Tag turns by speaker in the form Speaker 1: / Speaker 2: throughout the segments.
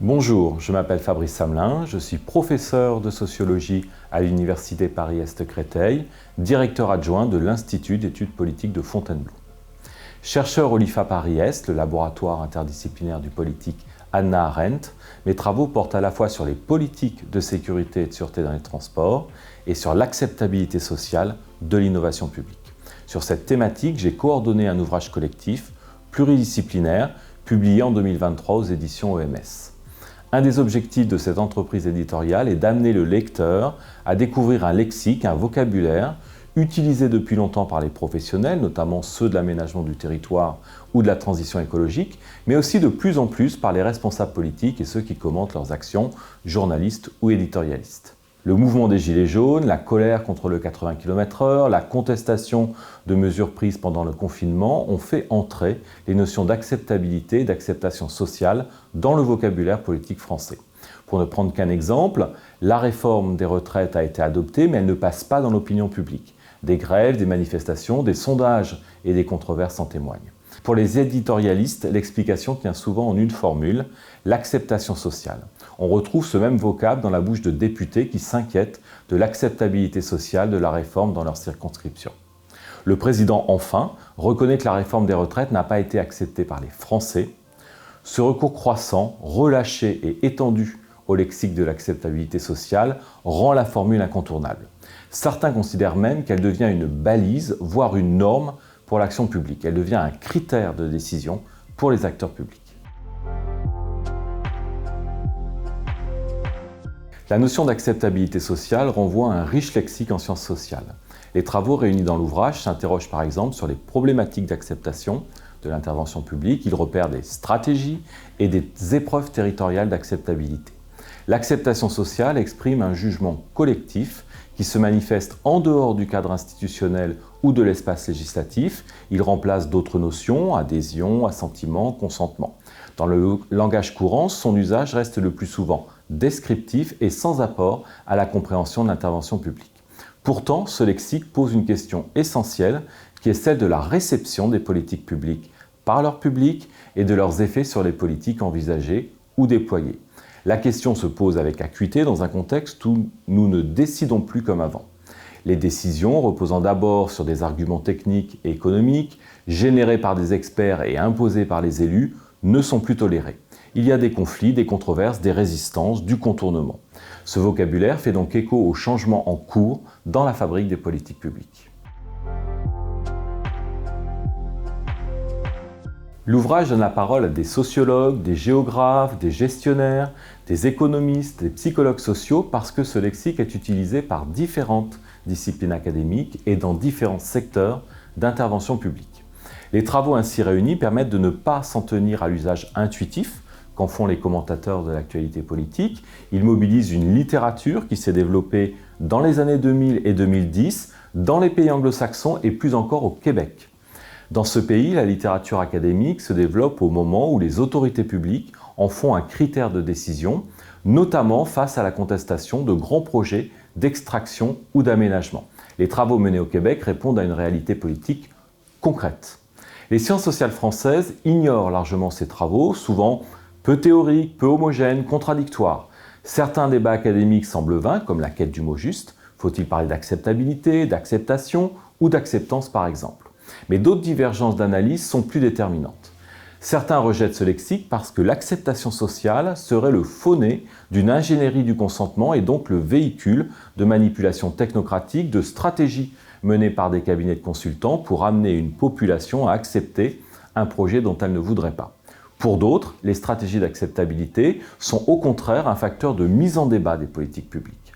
Speaker 1: Bonjour, je m'appelle Fabrice Samelin, je suis professeur de sociologie à l'Université Paris-Est-Créteil, directeur adjoint de l'Institut d'études politiques de Fontainebleau. Chercheur au LIFA Paris-Est, le laboratoire interdisciplinaire du politique Hannah Arendt, mes travaux portent à la fois sur les politiques de sécurité et de sûreté dans les transports et sur l'acceptabilité sociale de l'innovation publique. Sur cette thématique, j'ai coordonné un ouvrage collectif pluridisciplinaire publié en 2023 aux éditions OMS. Un des objectifs de cette entreprise éditoriale est d'amener le lecteur à découvrir un lexique, un vocabulaire utilisé depuis longtemps par les professionnels, notamment ceux de l'aménagement du territoire ou de la transition écologique, mais aussi de plus en plus par les responsables politiques et ceux qui commentent leurs actions, journalistes ou éditorialistes. Le mouvement des Gilets jaunes, la colère contre le 80 km/h, la contestation de mesures prises pendant le confinement ont fait entrer les notions d'acceptabilité et d'acceptation sociale dans le vocabulaire politique français. Pour ne prendre qu'un exemple, la réforme des retraites a été adoptée, mais elle ne passe pas dans l'opinion publique. Des grèves, des manifestations, des sondages et des controverses en témoignent. Pour les éditorialistes, l'explication tient souvent en une formule, l'acceptation sociale. On retrouve ce même vocable dans la bouche de députés qui s'inquiètent de l'acceptabilité sociale de la réforme dans leur circonscription. Le président, enfin, reconnaît que la réforme des retraites n'a pas été acceptée par les Français. Ce recours croissant, relâché et étendu au lexique de l'acceptabilité sociale rend la formule incontournable. Certains considèrent même qu'elle devient une balise, voire une norme pour l'action publique. Elle devient un critère de décision pour les acteurs publics. La notion d'acceptabilité sociale renvoie à un riche lexique en sciences sociales. Les travaux réunis dans l'ouvrage s'interrogent par exemple sur les problématiques d'acceptation de l'intervention publique. Ils repèrent des stratégies et des épreuves territoriales d'acceptabilité. L'acceptation sociale exprime un jugement collectif qui se manifeste en dehors du cadre institutionnel ou de l'espace législatif. Il remplace d'autres notions, adhésion, assentiment, consentement. Dans le langage courant, son usage reste le plus souvent descriptif et sans apport à la compréhension de l'intervention publique. Pourtant, ce lexique pose une question essentielle qui est celle de la réception des politiques publiques par leur public et de leurs effets sur les politiques envisagées ou déployées. La question se pose avec acuité dans un contexte où nous ne décidons plus comme avant. Les décisions, reposant d'abord sur des arguments techniques et économiques, générés par des experts et imposés par les élus, ne sont plus tolérées. Il y a des conflits, des controverses, des résistances, du contournement. Ce vocabulaire fait donc écho aux changements en cours dans la fabrique des politiques publiques. L'ouvrage donne la parole à des sociologues, des géographes, des gestionnaires, des économistes, des psychologues sociaux parce que ce lexique est utilisé par différentes disciplines académiques et dans différents secteurs d'intervention publique. Les travaux ainsi réunis permettent de ne pas s'en tenir à l'usage intuitif qu'en font les commentateurs de l'actualité politique. Ils mobilisent une littérature qui s'est développée dans les années 2000 et 2010 dans les pays anglo-saxons et plus encore au Québec. Dans ce pays, la littérature académique se développe au moment où les autorités publiques en font un critère de décision, notamment face à la contestation de grands projets d'extraction ou d'aménagement. Les travaux menés au Québec répondent à une réalité politique concrète. Les sciences sociales françaises ignorent largement ces travaux, souvent peu théoriques, peu homogènes, contradictoires. Certains débats académiques semblent vains, comme la quête du mot juste. Faut-il parler d'acceptabilité, d'acceptation ou d'acceptance par exemple ? Mais d'autres divergences d'analyse sont plus déterminantes. Certains rejettent ce lexique parce que l'acceptation sociale serait le faux-nez d'une ingénierie du consentement et donc le véhicule de manipulations technocratiques, de stratégies menées par des cabinets de consultants pour amener une population à accepter un projet dont elle ne voudrait pas. Pour d'autres, les stratégies d'acceptabilité sont au contraire un facteur de mise en débat des politiques publiques.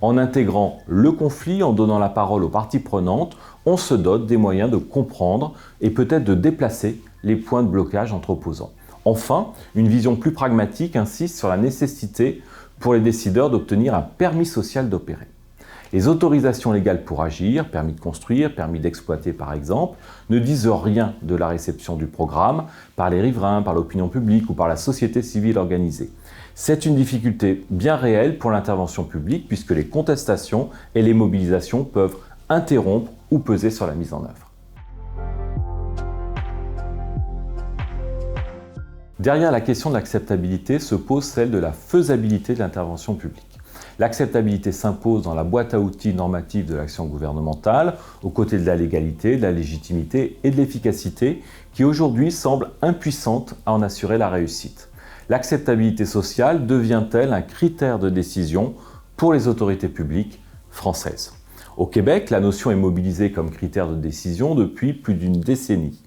Speaker 1: En intégrant le conflit, en donnant la parole aux parties prenantes, on se dote des moyens de comprendre et peut-être de déplacer les points de blocage entre opposants. Enfin, une vision plus pragmatique insiste sur la nécessité pour les décideurs d'obtenir un permis social d'opérer. Les autorisations légales pour agir, permis de construire, permis d'exploiter par exemple, ne disent rien de la réception du programme par les riverains, par l'opinion publique ou par la société civile organisée. C'est une difficulté bien réelle pour l'intervention publique puisque les contestations et les mobilisations peuvent interrompre ou peser sur la mise en œuvre. Derrière la question de l'acceptabilité se pose celle de la faisabilité de l'intervention publique. L'acceptabilité s'impose dans la boîte à outils normative de l'action gouvernementale, aux côtés de la légalité, de la légitimité et de l'efficacité, qui aujourd'hui semble impuissante à en assurer la réussite. L'acceptabilité sociale devient-elle un critère de décision pour les autorités publiques françaises? Au Québec, la notion est mobilisée comme critère de décision depuis plus d'une décennie.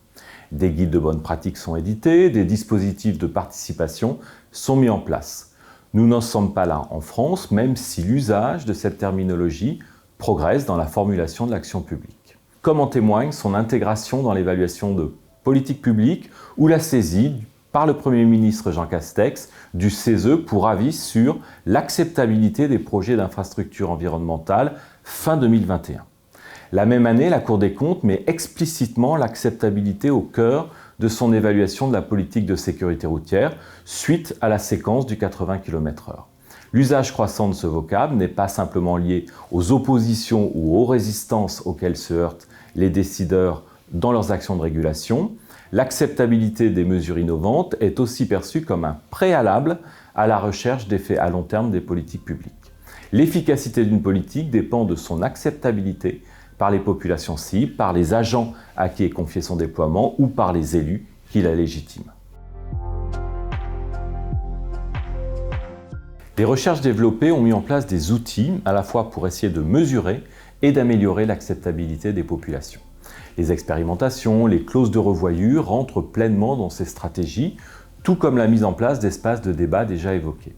Speaker 1: Des guides de bonnes pratiques sont édités, des dispositifs de participation sont mis en place. Nous n'en sommes pas là en France, même si l'usage de cette terminologie progresse dans la formulation de l'action publique. Comme en témoigne son intégration dans l'évaluation de politique publique ou la saisie par le Premier ministre Jean Castex du CESE pour avis sur l'acceptabilité des projets d'infrastructures environnementales fin 2021. La même année, la Cour des comptes met explicitement l'acceptabilité au cœur de son évaluation de la politique de sécurité routière suite à la séquence du 80 km/h. L'usage croissant de ce vocable n'est pas simplement lié aux oppositions ou aux résistances auxquelles se heurtent les décideurs dans leurs actions de régulation. L'acceptabilité des mesures innovantes est aussi perçue comme un préalable à la recherche d'effets à long terme des politiques publiques. L'efficacité d'une politique dépend de son acceptabilité par les populations cibles, par les agents à qui est confié son déploiement ou par les élus qui la légitiment. Les recherches développées ont mis en place des outils à la fois pour essayer de mesurer et d'améliorer l'acceptabilité des populations. Les expérimentations, les clauses de revoyure rentrent pleinement dans ces stratégies, tout comme la mise en place d'espaces de débat déjà évoqués.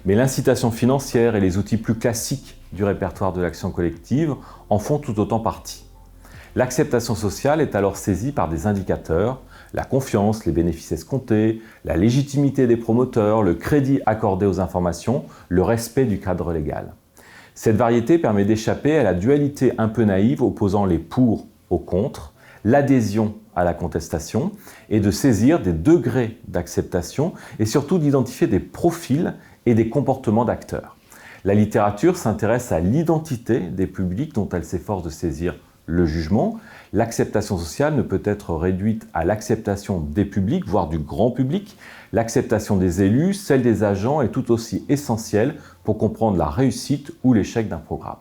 Speaker 1: Mais l'incitation financière et les outils plus classiques du répertoire de l'action collective en font tout autant partie. L'acceptation sociale est alors saisie par des indicateurs, la confiance, les bénéfices escomptés, la légitimité des promoteurs, le crédit accordé aux informations, le respect du cadre légal. Cette variété permet d'échapper à la dualité un peu naïve opposant les pour aux contre, l'adhésion à la contestation, et de saisir des degrés d'acceptation et surtout d'identifier des profils et des comportements d'acteurs. La littérature s'intéresse à l'identité des publics dont elle s'efforce de saisir le jugement. L'acceptation sociale ne peut être réduite à l'acceptation des publics, voire du grand public. L'acceptation des élus, celle des agents est tout aussi essentielle pour comprendre la réussite ou l'échec d'un programme.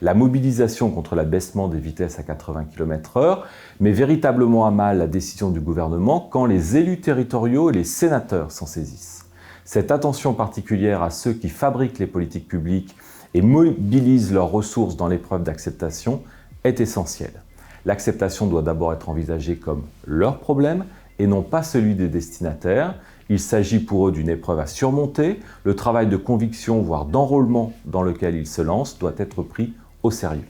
Speaker 1: La mobilisation contre l'abaissement des vitesses à 80 km/h met véritablement à mal la décision du gouvernement quand les élus territoriaux et les sénateurs s'en saisissent. Cette attention particulière à ceux qui fabriquent les politiques publiques et mobilisent leurs ressources dans l'épreuve d'acceptation est essentielle. L'acceptation doit d'abord être envisagée comme leur problème et non pas celui des destinataires. Il s'agit pour eux d'une épreuve à surmonter. Le travail de conviction, voire d'enrôlement dans lequel ils se lancent, doit être pris au sérieux.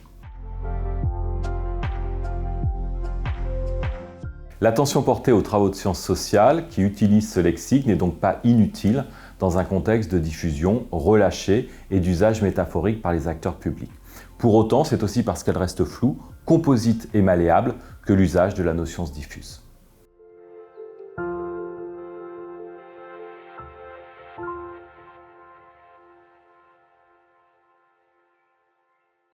Speaker 1: L'attention portée aux travaux de sciences sociales qui utilisent ce lexique n'est donc pas inutile dans un contexte de diffusion relâchée et d'usage métaphorique par les acteurs publics. Pour autant, c'est aussi parce qu'elle reste floue, composite et malléable que l'usage de la notion se diffuse.